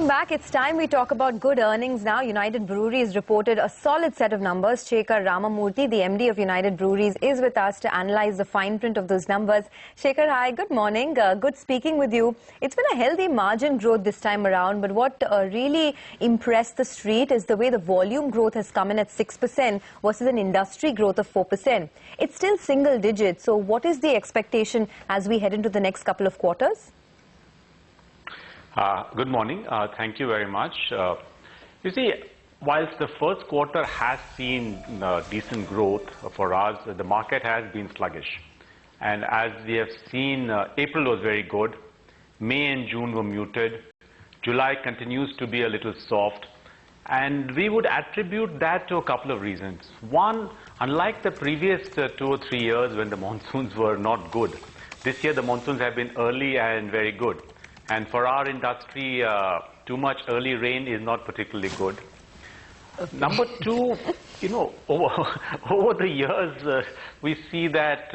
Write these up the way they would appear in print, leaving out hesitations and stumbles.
Welcome back. It's time we talk about good earnings now. United Breweries reported a solid set of numbers. Shekhar Ramamurthy, the MD of United Breweries, is with us to analyze the fine print of those numbers. Shekhar, hi, good morning. Good speaking with you. It's been a healthy margin growth this time around, but what really impressed the street is the way the volume growth has come in at 6% versus an industry growth of 4%. It's still single digits, so what is the expectation as we head into the next couple of quarters? Good morning. Thank you very much. You see, whilst the first quarter has seen decent growth for us, the market has been sluggish. And as we have seen, April was very good. May and June were muted. July continues to be a little soft. And we would attribute that to a couple of reasons. One, unlike the previous 2 or 3 years when the monsoons were not good, this year the monsoons have been early and very good. And for our industry, too much early rain is not particularly good. Okay. Number two, you know, over the years, we see that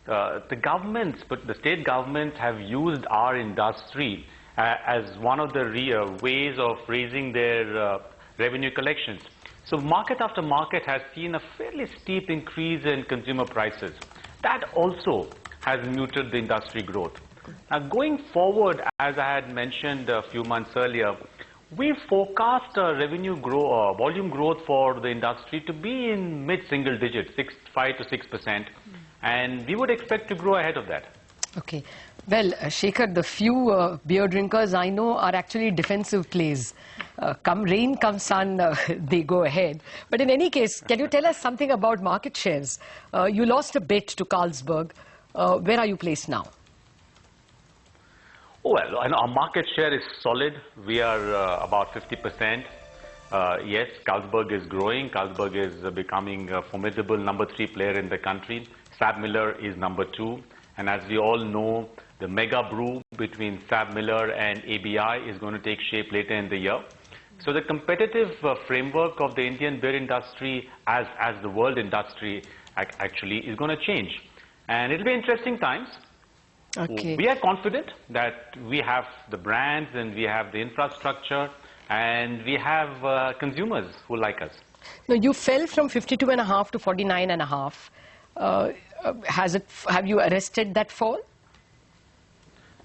the governments, but the state governments have used our industry as one of the ways of raising their revenue collections. So market after market has seen a fairly steep increase in consumer prices. That also has muted the industry growth. Now, going forward, as I had mentioned a few months earlier, we forecast volume growth for the industry to be in mid-single digits, 5 to 6%, and we would expect to grow ahead of that. Okay. Well, Shekhar, the few beer drinkers I know are actually defensive plays. Come rain, come sun, they go ahead. But in any case, can you tell us something about market shares? You lost a bit to Carlsberg. Where are you placed now? Well, our market share is solid. We are about 50%. Yes, Carlsberg is growing. Carlsberg is becoming a formidable number 3 player in the country. Sab Miller is number 2. And as we all know, the mega brew between Sab Miller and ABI is going to take shape later in the year. So the competitive framework of the Indian beer industry as the world industry actually is going to change. And it'll be interesting times. Okay. We are confident that we have the brands and we have the infrastructure and we have consumers who like us. Now, you fell from 52.5 to 49.5. Have you arrested that fall?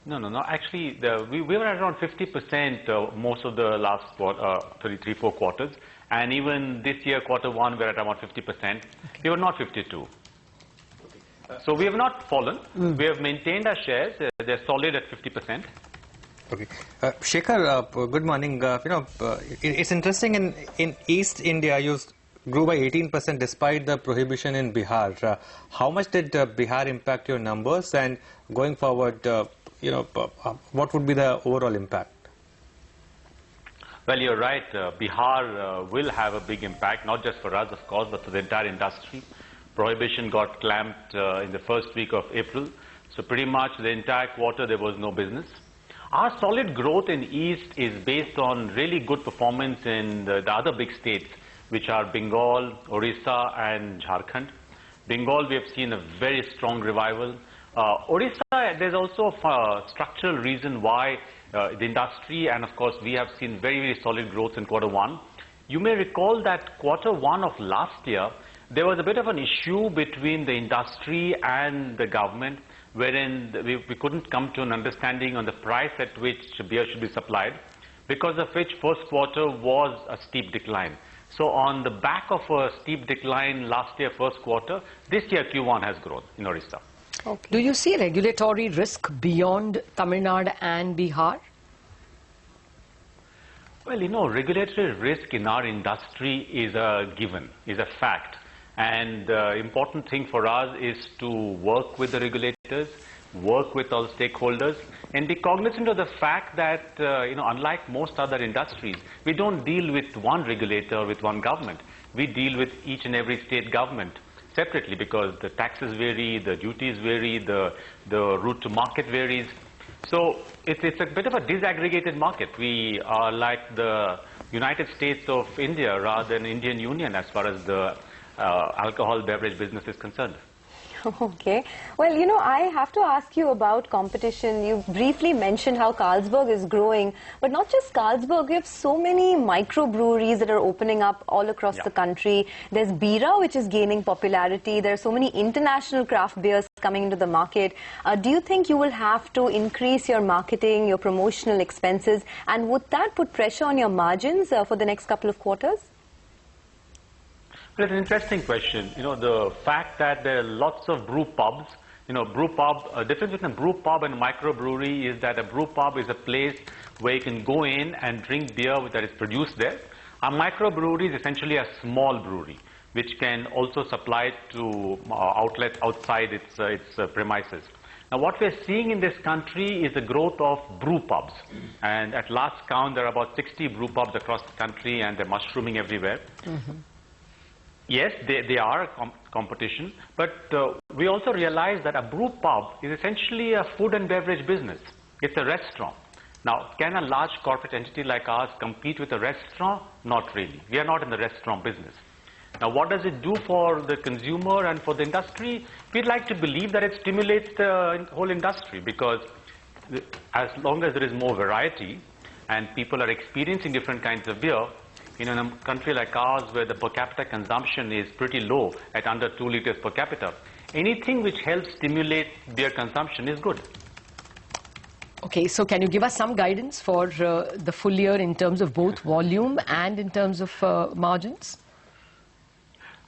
No. Actually, we were at around 50% most of the last 3-4 quarters. And even this year, quarter one, we're at about 50%. Okay. We were not 52. So we have not fallen. We have maintained our shares. They're solid at 50%. Okay. Shekhar, good morning. It's interesting in East India, you grew by 18% despite the prohibition in Bihar. How much did Bihar impact your numbers? And going forward, what would be the overall impact? Well, you're right. Bihar will have a big impact, not just for us, of course, but for the entire industry. Prohibition got clamped in the first week of April. So pretty much the entire quarter there was no business. Our solid growth in East is based on really good performance in the other big states, which are Bengal, Orissa and Jharkhand. Bengal, we have seen a very strong revival. Orissa, there's also a structural reason why the industry and of course we have seen very, very solid growth in quarter one. You may recall that quarter one of last year, there was a bit of an issue between the industry and the government, wherein we couldn't come to an understanding on the price at which beer should be supplied, because of which first quarter was a steep decline. So on the back of a steep decline last year, first quarter, this year Q1 has grown in Orissa. Okay. Do you see regulatory risk beyond Tamil Nadu and Bihar? Well, regulatory risk in our industry is a given, is a fact. And the important thing for us is to work with the regulators, work with all stakeholders, and be cognizant of the fact that, unlike most other industries, we don't deal with one regulator, with one government. We deal with each and every state government separately because the taxes vary, the duties vary, the route to market varies. So it's a bit of a disaggregated market. We are like the United States of India rather than Indian Union as far as the alcohol beverage business is concerned. Okay. Well, you know, I have to ask you about competition. You briefly mentioned how Carlsberg is growing, but not just Carlsberg. We have so many microbreweries that are opening up all across the country. There's Bira, which is gaining popularity. There are so many international craft beers coming into the market. Do you think you will have to increase your marketing, your promotional expenses, and would that put pressure on your margins for the next couple of quarters? Well, it's an interesting question. You know, the fact that there are lots of brew pubs, you know, difference between a brew pub and a microbrewery is that a brew pub is a place where you can go in and drink beer that is produced there. A microbrewery is essentially a small brewery, which can also supply to outlets outside its premises. Now, what we're seeing in this country is the growth of brew pubs. And at last count, there are about 60 brew pubs across the country, and they're mushrooming everywhere. Yes, they are a competition, but we also realize that a brew pub is essentially a food and beverage business. It's a restaurant. Now, can a large corporate entity like ours compete with a restaurant? Not really. We are not in the restaurant business. Now, what does it do for the consumer and for the industry? We'd like to believe that it stimulates the whole industry, because as long as there is more variety and people are experiencing different kinds of beer, in a country like ours where the per capita consumption is pretty low at under 2 liters per capita, anything which helps stimulate beer consumption is good. Okay, so can you give us some guidance for the full year in terms of both volume and in terms of margins?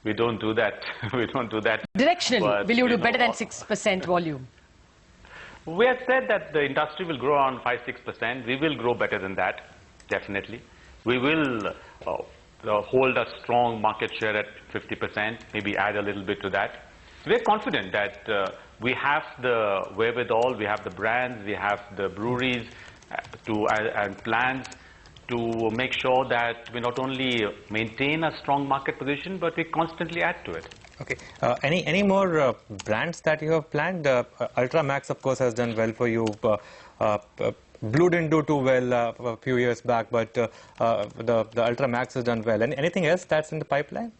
We don't do that. We don't do that. Directionally, but, will you do better than 6% volume? We have said that the industry will grow around 5-6%. We will grow better than that, definitely. We will hold a strong market share at 50%, maybe add a little bit to that. We're confident that we have the wherewithal, we have the brands, we have the breweries and plans to make sure that we not only maintain a strong market position, but we constantly add to it. Okay. Any more brands that you have planned? Ultra Max, of course, has done well for you. Blue didn't do too well a few years back, but the Ultra Max has done well. Anything else that's in the pipeline?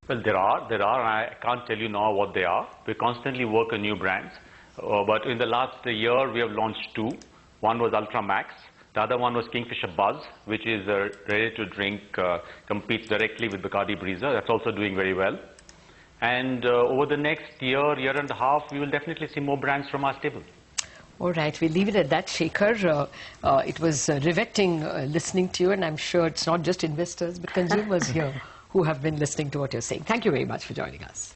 Well, there are, and I can't tell you now what they are. We constantly work on new brands. But in the last year, we have launched 2. One was Ultra Max. The other one was Kingfisher Buzz, which is ready-to-drink, competes directly with Bacardi Breezer. That's also doing very well. And over the next year, year and a half, we will definitely see more brands from our stable. All right, we'll leave it at that, Shekhar. It was riveting listening to you, and I'm sure it's not just investors, but consumers here who have been listening to what you're saying. Thank you very much for joining us.